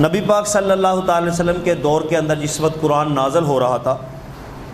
نبی پاک صلی اللہ تعالی وسلم کے دور کے اندر جس وقت قرآن نازل ہو رہا تھا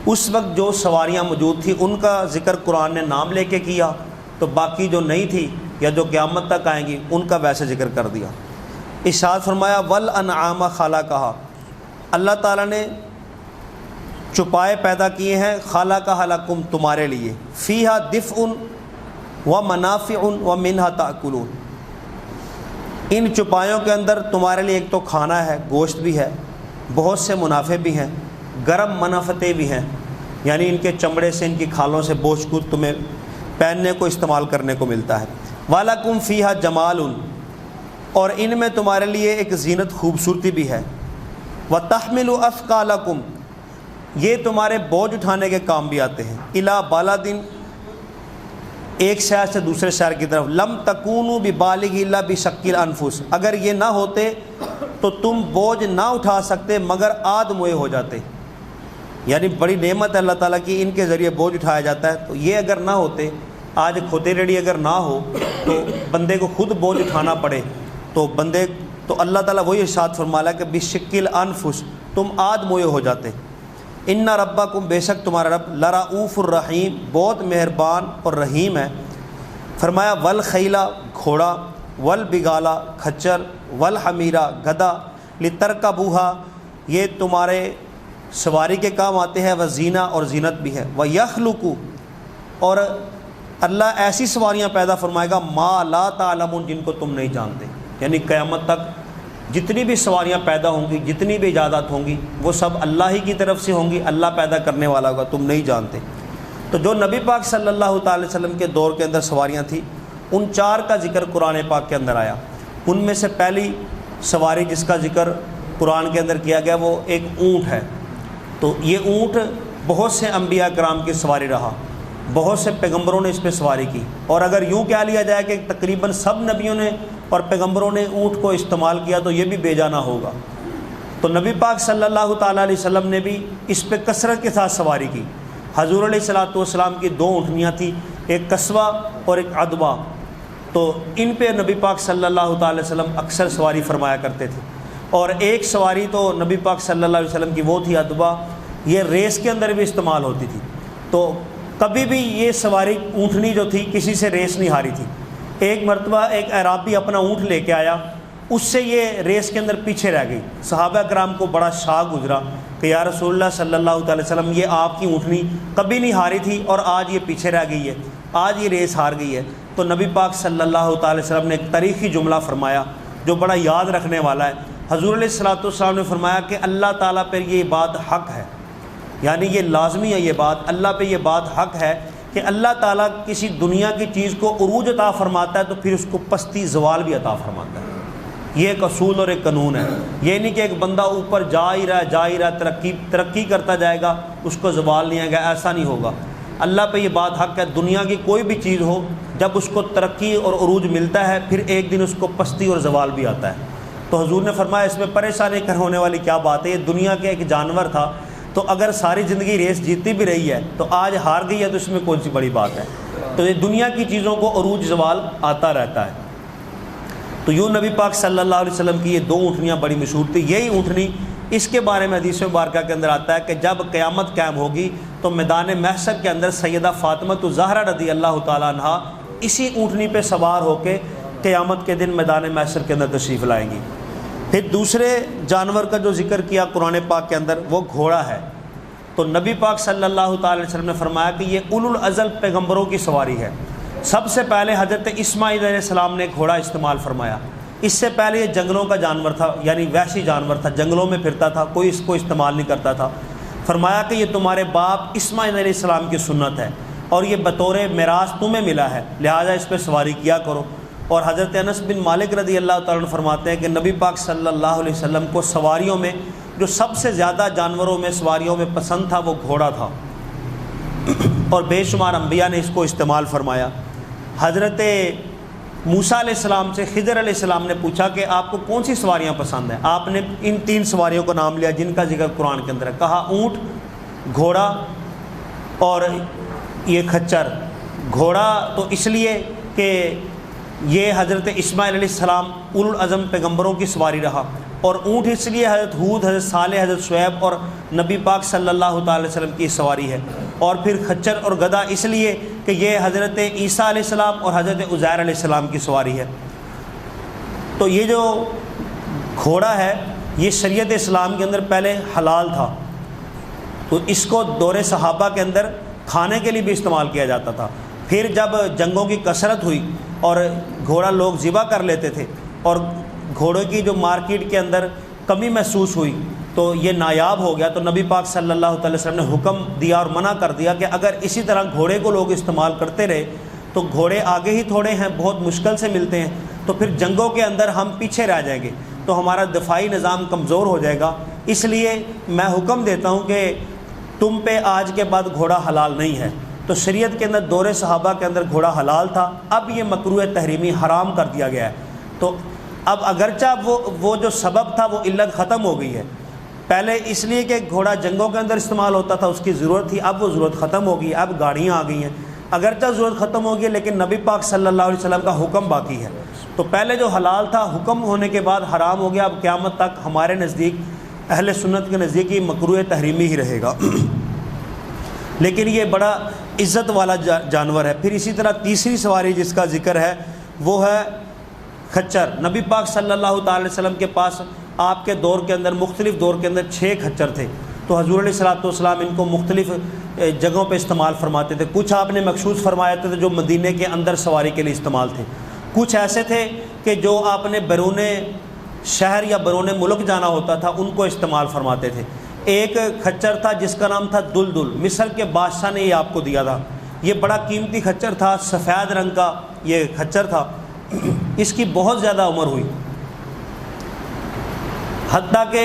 اس وقت جو سواریاں موجود تھیں ان کا ذکر قرآن نے نام لے کے کیا، تو باقی جو نہیں تھی یا جو قیامت تک آئیں گی ان کا ویسے ذکر کر دیا۔ ارشاد فرمایا والانعام خلقھا، اللہ تعالیٰ نے چوپائے پیدا کیے ہیں، خلقھا لکم تمہارے لیے، فیہا دفء ومنافع ومنھا تاکلون، ان چوپایوں کے اندر تمہارے لیے ایک تو کھانا ہے، گوشت بھی ہے، بہت سے منافع بھی ہیں، گرم منافعیں بھی ہیں، یعنی ان کے چمڑے سے، ان کی کھالوں سے بوجھ کو تمہیں پہننے کو استعمال کرنے کو ملتا ہے۔ وَلَكُمْ فِيهَا جَمَالٌ، اور ان میں تمہارے لیے ایک زینت خوبصورتی بھی ہے۔ وَتَحْمِلُ أَثْقَالَكُمْ، یہ تمہارے بوجھ اٹھانے کے کام بھی آتے ہیں، إِلَى بَلَدٍ، ایک شہر سے دوسرے شہر کی طرف، لم تکونوا ببالغ الا بشق الانفس، اگر یہ نہ ہوتے تو تم بوجھ نہ اٹھا سکتے مگر آدموئے ہو جاتے، یعنی بڑی نعمت ہے اللہ تعالیٰ کی، ان کے ذریعے بوجھ اٹھایا جاتا ہے۔ تو یہ اگر نہ ہوتے، آج کھوتے ریڑھی اگر نہ ہو تو بندے کو خود بوجھ اٹھانا پڑے تو اللہ تعالیٰ وہی ارشاد فرمایا کہ بشق الانفس، تم آدموئے ہو جاتے۔ ان ربکم، بے شک تمہارا رب، لرؤوف الرحیم، بہت مہربان اور رحیم ہے۔ فرمایا والخیلا، گھوڑا، والبغالا، کھچر، والحمیرا، گدھا، لترکبوہا، یہ تمہارے سواری کے کام آتے ہیں، وزینہ، اور زینت بھی ہے۔ ویخلق، اور اللہ ایسی سواریاں پیدا فرمائے گا ما لا تعلمون، جن کو تم نہیں جانتے، یعنی قیامت تک جتنی بھی سواریاں پیدا ہوں گی، جتنی بھی ایجادات ہوں گی، وہ سب اللہ ہی کی طرف سے ہوں گی، اللہ پیدا کرنے والا ہوگا، تم نہیں جانتے۔ تو جو نبی پاک صلی اللہ تعالی وسلم کے دور کے اندر سواریاں تھیں، ان چار کا ذکر قرآن پاک کے اندر آیا۔ ان میں سے پہلی سواری جس کا ذکر قرآن کے اندر کیا گیا وہ ایک اونٹ ہے۔ تو یہ اونٹ بہت سے انبیاء کرام کی سواری رہا، بہت سے پیغمبروں نے اس پہ سواری کی، اور اگر یوں کہہ لیا جائے کہ تقریباً سب نبیوں نے اور پیغمبروں نے اونٹ کو استعمال کیا تو یہ بھی بے جانا ہوگا۔ تو نبی پاک صلی اللہ تعالیٰ علیہ وسلم نے بھی اس پہ کثرت کے ساتھ سواری کی۔ حضور علیہ السلام کی دو اونٹنیاں تھیں، ایک قصوہ اور ایک عدوہ، تو ان پہ نبی پاک صلی اللہ تعالیٰ علیہ وسلم اکثر سواری فرمایا کرتے تھے۔ اور ایک سواری تو نبی پاک صلی اللہ علیہ وسلم کی وہ تھی عدوہ، یہ ریس کے اندر بھی استعمال ہوتی تھی۔ تو کبھی بھی یہ سواری اونٹنی جو تھی کسی سے ریس نہیں ہاری تھی۔ ایک مرتبہ ایک اعرابی اپنا اونٹ لے کے آیا، اس سے یہ ریس کے اندر پیچھے رہ گئی۔ صحابہ کرام کو بڑا شاک گزرا کہ یا رسول اللہ صلی اللہ تعالی وسلم، یہ آپ کی اونٹنی کبھی نہیں ہاری تھی اور آج یہ پیچھے رہ گئی ہے، آج یہ ریس ہار گئی ہے۔ تو نبی پاک صلی اللہ تعالی وسلم نے ایک تاریخی جملہ فرمایا جو بڑا یاد رکھنے والا ہے۔ حضور علیہ السلام نے فرمایا کہ اللہ تعالیٰ پر یہ بات حق ہے، یعنی یہ لازمی ہے، یہ بات اللہ پہ یہ بات حق ہے کہ اللہ تعالیٰ کسی دنیا کی چیز کو عروج عطا فرماتا ہے تو پھر اس کو پستی، زوال بھی عطا فرماتا ہے۔ یہ ایک اصول اور ایک قانون ہے، یہ نہیں کہ ایک بندہ اوپر جا ہی رہا ترقی کرتا جائے گا، اس کو زوال نہیں آئے گا، ایسا نہیں ہوگا۔ اللہ پہ یہ بات حق ہے، دنیا کی کوئی بھی چیز ہو، جب اس کو ترقی اور عروج ملتا ہے پھر ایک دن اس کو پستی اور زوال بھی آتا ہے۔ تو حضور نے فرمایا اس میں پریشانی ہونے والی کیا بات ہے، یہ دنیا کے ایک جانور تھا، تو اگر ساری زندگی ریس جیتتی بھی رہی ہے تو آج ہار گئی ہے تو اس میں کون سی بڑی بات ہے۔ تو یہ دنیا کی چیزوں کو عروج زوال آتا رہتا ہے۔ تو یوں نبی پاک صلی اللہ علیہ وسلم کی یہ دو اونٹنیاں بڑی مشہور تھیں۔ یہی اونٹنی، اس کے بارے میں حدیث مبارکہ کے اندر آتا ہے کہ جب قیامت قائم ہوگی تو میدان محشر کے اندر سیدہ فاطمہ الزہرا رضی اللہ تعالیٰ عنہا اسی اونٹنی پہ سوار ہو کے قیامت کے دن میدان محشر کے اندر تشریف لائیں گی۔ پھر دوسرے جانور کا جو ذکر کیا قرآن پاک کے اندر وہ گھوڑا ہے۔ تو نبی پاک صلی اللہ تعالی وسلم نے فرمایا کہ یہ اولو الازل پیغمبروں کی سواری ہے۔ سب سے پہلے حضرت اسماعیل علیہ السلام نے گھوڑا استعمال فرمایا، اس سے پہلے یہ جنگلوں کا جانور تھا، یعنی وحشی جانور تھا، جنگلوں میں پھرتا تھا، کوئی اس کو استعمال نہیں کرتا تھا۔ فرمایا کہ یہ تمہارے باپ اسماعیل علیہ السلام کی سنت ہے اور یہ بطور میراث تمہیں ملا ہے، لہٰذا اس پہ سواری کیا کرو۔ اور حضرت انس بن مالک رضی اللہ تعالیٰ عنہ فرماتے ہیں کہ نبی پاک صلی اللہ علیہ وسلم کو سواریوں میں جو سب سے زیادہ جانوروں میں سواریوں میں پسند تھا وہ گھوڑا تھا، اور بے شمار انبیاء نے اس کو استعمال فرمایا۔ حضرت موسیٰ علیہ السلام سے خضر علیہ السلام نے پوچھا کہ آپ کو کون سی سواریاں پسند ہیں؟ آپ نے ان تین سواریوں کا نام لیا جن کا ذکر قرآن کے اندر ہے، کہا اونٹ، گھوڑا اور یہ کھچر۔ گھوڑا تو اس لیے کہ یہ حضرت اسماعیل علیہ السلام اولو العزم پیغمبروں کی سواری رہا، اور اونٹ اس لیے حضرت ہود، حضرت صالح، حضرت شعیب اور نبی پاک صلی اللہ تعالی علیہ وسلم کی سواری ہے، اور پھر خچر اور گدھا اس لیے کہ یہ حضرت عیسیٰ علیہ السلام اور حضرت عزیر علیہ السلام کی سواری ہے۔ تو یہ جو گھوڑا ہے یہ شریعت اسلام کے اندر پہلے حلال تھا، تو اس کو دور صحابہ کے اندر کھانے کے لیے بھی استعمال کیا جاتا تھا۔ پھر جب جنگوں کی کثرت ہوئی اور گھوڑا لوگ ذبح کر لیتے تھے اور گھوڑے کی جو مارکیٹ کے اندر کمی محسوس ہوئی تو یہ نایاب ہو گیا، تو نبی پاک صلی اللہ تعالی وسلم نے حکم دیا اور منع کر دیا کہ اگر اسی طرح گھوڑے کو لوگ استعمال کرتے رہے تو گھوڑے آگے ہی تھوڑے ہیں، بہت مشکل سے ملتے ہیں، تو پھر جنگوں کے اندر ہم پیچھے رہ جائیں گے، تو ہمارا دفاعی نظام کمزور ہو جائے گا۔ اس لیے میں حکم دیتا ہوں کہ تم پہ آج کے بعد گھوڑا حلال نہیں ہے۔ تو شریعت کے اندر دور صحابہ کے اندر گھوڑا حلال تھا، اب یہ مکروہ تحریمی حرام کر دیا گیا ہے۔ تو اب اگرچہ وہ جو سبب تھا وہ علت ختم ہو گئی ہے، پہلے اس لیے کہ گھوڑا جنگوں کے اندر استعمال ہوتا تھا، اس کی ضرورت تھی، اب وہ ضرورت ختم ہو گئی، اب گاڑیاں آ گئی ہیں، اگرچہ ضرورت ختم ہو گئی لیکن نبی پاک صلی اللہ علیہ وسلم کا حکم باقی ہے۔ تو پہلے جو حلال تھا حکم ہونے کے بعد حرام ہو گیا، اب قیامت تک ہمارے نزدیک اہل سنت کے نزدیک یہ مکروہ تحریمی ہی رہے گا، لیکن یہ بڑا عزت والا جانور ہے۔ پھر اسی طرح تیسری سواری جس کا ذکر ہے وہ ہے خچر۔ نبی پاک صلی اللہ تعالی وسلم کے پاس آپ کے دور کے اندر، مختلف دور کے اندر 6 خچر تھے، تو حضور علیہ الصلوۃ والسلام ان کو مختلف جگہوں پہ استعمال فرماتے تھے۔ کچھ آپ نے مخصوص فرمایا تھے جو مدینے کے اندر سواری کے لیے استعمال تھے، کچھ ایسے تھے کہ جو آپ نے بیرون شہر یا بیرون ملک جانا ہوتا تھا ان کو استعمال فرماتے تھے۔ ایک خچر تھا جس کا نام تھا دلدل، مصر کے بادشاہ نے یہ آپ کو دیا تھا، یہ بڑا قیمتی خچر تھا، سفید رنگ کا یہ خچر تھا، اس کی بہت زیادہ عمر ہوئی، حتیٰ کہ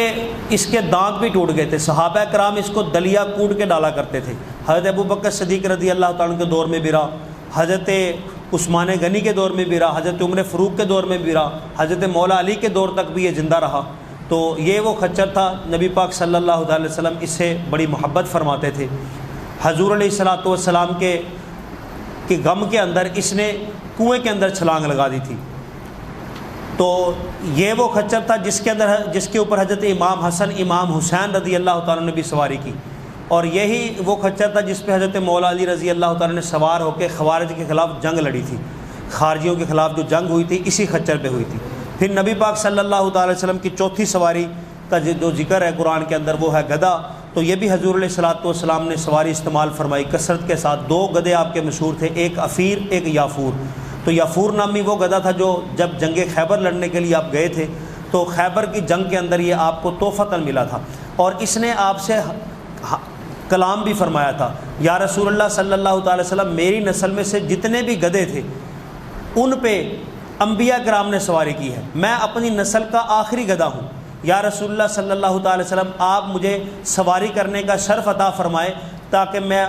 اس کے دانت بھی ٹوٹ گئے تھے۔ صحابہ کرام اس کو دلیا کوٹ کے ڈالا کرتے تھے، حضرت ابوبکر صدیق رضی اللہ تعالیٰ کے دور میں بھی رہا، حضرت عثمان غنی کے دور میں بھی رہا، حضرت عمر فاروق کے دور میں بھی رہا، حضرت مولا علی کے دور تک بھی یہ زندہ رہا۔ تو یہ وہ خچر تھا، نبی پاک صلی اللہ علیہ وسلم اس سے بڑی محبت فرماتے تھے۔ حضور علیہ الصلوۃ والسلام کے غم کے اندر اس نے کنویں کے اندر چھلانگ لگا دی تھی، تو یہ وہ خچر تھا جس کے اوپر حضرت امام حسن امام حسین رضی اللہ تعالیٰ نے بھی سواری کی، اور یہی وہ خچر تھا جس پہ حضرت مولا علی رضی اللہ تعالیٰ نے سوار ہو کے خوارج کے خلاف جنگ لڑی تھی، خارجیوں کے خلاف جو جنگ ہوئی تھی اسی خچر پہ ہوئی تھی۔ پھر نبی پاک صلی اللہ تعالی وسلم کی چوتھی سواری کا جو ذکر ہے قرآن کے اندر وہ ہے گدھا، تو یہ بھی حضور علیہ الصلوۃ والسلام نے سواری استعمال فرمائی کثرت کے ساتھ۔ 2 گدھے آپ کے مشہور تھے، ایک افیر ایک یافور۔ تو یافور نامی وہ گدھا تھا جو جب جنگ خیبر لڑنے کے لیے آپ گئے تھے تو خیبر کی جنگ کے اندر یہ آپ کو تحفتاً ملا تھا، اور اس نے آپ سے کلام بھی فرمایا تھا، یا رسول اللہ صلی اللہ تعالی وسلم میری نسل میں سے جتنے بھی گدھے تھے ان پہ انبیاء کرام نے سواری کی ہے، میں اپنی نسل کا آخری گدھا ہوں، یا رسول اللہ صلی اللہ تعالی وسلم آپ مجھے سواری کرنے کا شرف عطا فرمائے تاکہ میں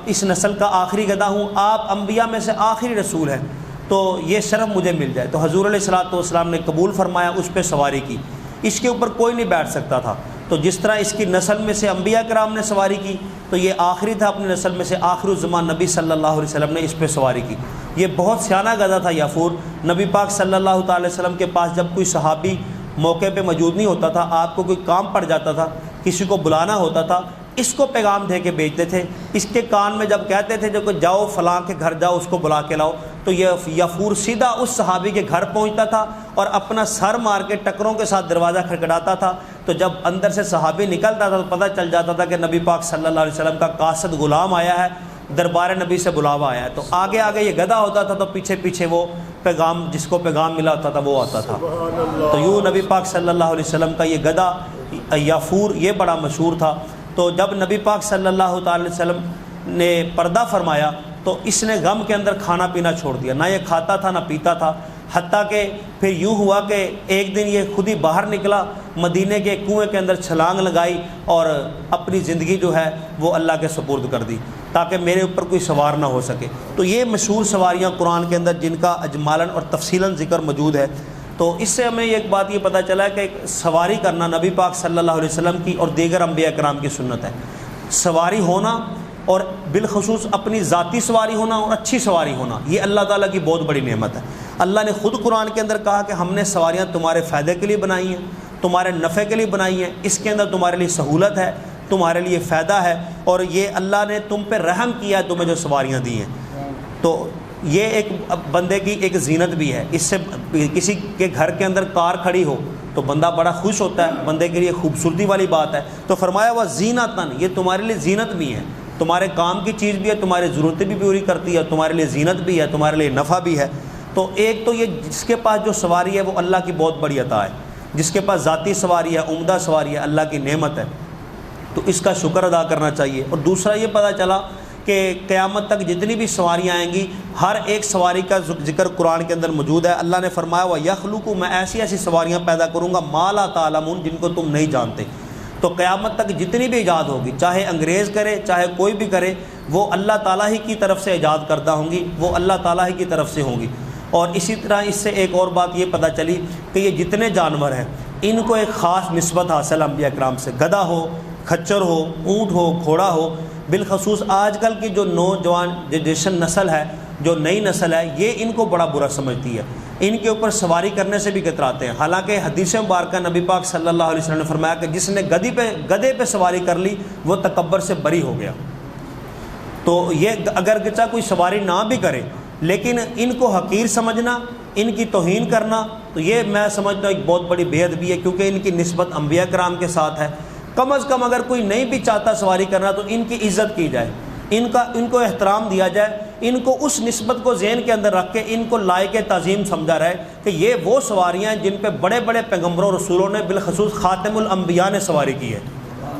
اس نسل کا آخری گدھا ہوں، آپ انبیاء میں سے آخری رسول ہیں تو یہ شرف مجھے مل جائے۔ تو حضور علیہ الصلوۃ والسلام نے قبول فرمایا، اس پہ سواری کی، اس کے اوپر کوئی نہیں بیٹھ سکتا تھا، تو جس طرح اس کی نسل میں سے انبیاء کرام نے سواری کی تو یہ آخری تھا اپنی نسل میں سے، آخر الزمان نبی صلی اللہ علیہ وسلم نے اس پہ سواری کی۔ یہ بہت سیانہ گدھا تھا یافور۔ نبی پاک صلی اللہ تعالی وسلم کے پاس جب کوئی صحابی موقع پہ موجود نہیں ہوتا تھا، آپ کو کوئی کام پڑ جاتا تھا، کسی کو بلانا ہوتا تھا، اس کو پیغام دے کے بھیجتے تھے، اس کے کان میں جب کہتے تھے جو کہ جاؤ فلاں کے گھر جاؤ اس کو بلا کے لاؤ، تو یہ یافور سیدھا اس صحابی کے گھر پہنچتا تھا اور اپنا سر مار کے ٹکروں کے ساتھ دروازہ کھٹکھٹاتا تھا، تو جب اندر سے صحابی نکلتا تھا تو پتہ چل جاتا تھا کہ نبی پاک صلی اللہ علیہ وسلم کا قاصد غلام آیا ہے، دربار نبی سے بلاوا آیا ہے۔ تو آگے آگے یہ گدھا ہوتا تھا تو پیچھے پیچھے وہ پیغام، جس کو پیغام ملا ہوتا تھا وہ آتا تھا۔ تو یوں نبی پاک صلی اللہ علیہ وسلم کا یہ گدھا یافور یہ بڑا مشہور تھا۔ تو جب نبی پاک صلی اللہ تعالی وسلم نے پردہ فرمایا تو اس نے غم کے اندر کھانا پینا چھوڑ دیا، نہ یہ کھاتا تھا نہ پیتا تھا، حتیٰ کہ پھر یوں ہوا کہ ایک دن یہ خود ہی باہر نکلا، مدینے کے کنویں کے اندر چھلانگ لگائی اور اپنی زندگی جو ہے وہ اللہ کے سپرد کر دی تاکہ میرے اوپر کوئی سوار نہ ہو سکے۔ تو یہ مشہور سواریاں قرآن کے اندر جن کا اجمالاً اور تفصیلاً ذکر موجود ہے۔ تو اس سے ہمیں ایک بات یہ پتہ چلا کہ سواری کرنا نبی پاک صلی اللہ علیہ وسلم کی اور دیگر انبیاء کرام کی سنت ہے۔ سواری ہونا اور بالخصوص اپنی ذاتی سواری ہونا اور اچھی سواری ہونا یہ اللہ تعالیٰ کی بہت بڑی نعمت ہے۔ اللہ نے خود قرآن کے اندر کہا کہ ہم نے سواریاں تمہارے فائدے کے لیے بنائی ہیں، تمہارے نفع کے لیے بنائی ہیں، اس کے اندر تمہارے لیے سہولت ہے، تمہارے لیے فائدہ ہے، اور یہ اللہ نے تم پہ رحم کیا ہے تمہیں جو سواریاں دی ہیں۔ تو یہ ایک بندے کی ایک زینت بھی ہے، اس سے کسی کے گھر کے اندر کار کھڑی ہو تو بندہ بڑا خوش ہوتا ہے، بندے کے لیے خوبصورتی والی بات ہے۔ تو فرمایا وہ زینتاً، یہ تمہارے لیے زینت بھی ہے، تمہارے کام کی چیز بھی ہے، تمہاری ضرورتیں بھی پوری کرتی ہے، تمہارے لیے زینت بھی ہے، تمہارے لیے نفع بھی ہے۔ تو ایک تو یہ جس کے پاس جو سواری ہے وہ اللہ کی بہت بڑی عطا ہے، جس کے پاس ذاتی سواری ہے، عمدہ سواری ہے، اللہ کی نعمت ہے، تو اس کا شکر ادا کرنا چاہیے۔ اور دوسرا یہ پتہ چلا کہ قیامت تک جتنی بھی سواریاں آئیں گی، ہر ایک سواری کا ذکر قرآن کے اندر موجود ہے۔ اللہ نے فرمایا وَيَخْلُقُ، میں ایسی ایسی سواریاں پیدا کروں گا مَا لَا تَعْلَمُونَ، جن کو تم نہیں جانتے۔ تو قیامت تک جتنی بھی ایجاد ہوگی، چاہے انگریز کرے چاہے کوئی بھی کرے، وہ اللہ تعالیٰ ہی کی طرف سے ایجاد کردہ ہوں گی، وہ اللہ تعالیٰ ہی کی طرف سے ہوں گی۔ اور اسی طرح اس سے ایک اور بات یہ پتہ چلی کہ یہ جتنے جانور ہیں ان کو ایک خاص نسبت حاصل انبیاء کرام سے، گدھا ہو، کھچر ہو، اونٹ ہو، گھوڑا ہو۔ بالخصوص آج کل کی جو نوجوان جنریشن نسل ہے، جو نئی نسل ہے، یہ ان کو بڑا برا سمجھتی ہے، ان کے اوپر سواری کرنے سے بھی کتراتے ہیں۔ حالانکہ حدیث مبارکہ نبی پاک صلی اللہ علیہ وسلم نے فرمایا کہ جس نے گدھے پہ سواری کر لی وہ تکبر سے بری ہو گیا۔ تو یہ اگر گچا کوئی سواری نہ بھی کرے لیکن ان کو حقیر سمجھنا، ان کی توہین کرنا، تو یہ میں سمجھتا ہوں ایک بہت بڑی بے ادبی ہے، کیونکہ ان کی نسبت انبیاء کرام کے ساتھ ہے۔ کم از کم اگر کوئی نہیں بھی چاہتا سواری کرنا تو ان کی عزت کی جائے، ان کو احترام دیا جائے، ان کو اس نسبت کو ذہن کے اندر رکھ کے ان کو لائق تعظیم سمجھا رہے کہ یہ وہ سواریاں ہیں جن پہ بڑے بڑے پیغمبروں اور رسولوں نے، بالخصوص خاتم الانبیاء نے سواری کی ہے۔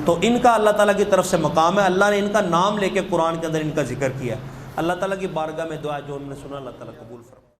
تو ان کا اللہ تعالیٰ کی طرف سے مقام ہے، اللہ نے ان کا نام لے کے قرآن کے اندر ان کا ذکر کیا ہے۔ اللہ تعالیٰ کی بارگاہ میں دعا جو ہم نے سنا، اللہ تعالیٰ قبول فرمائے۔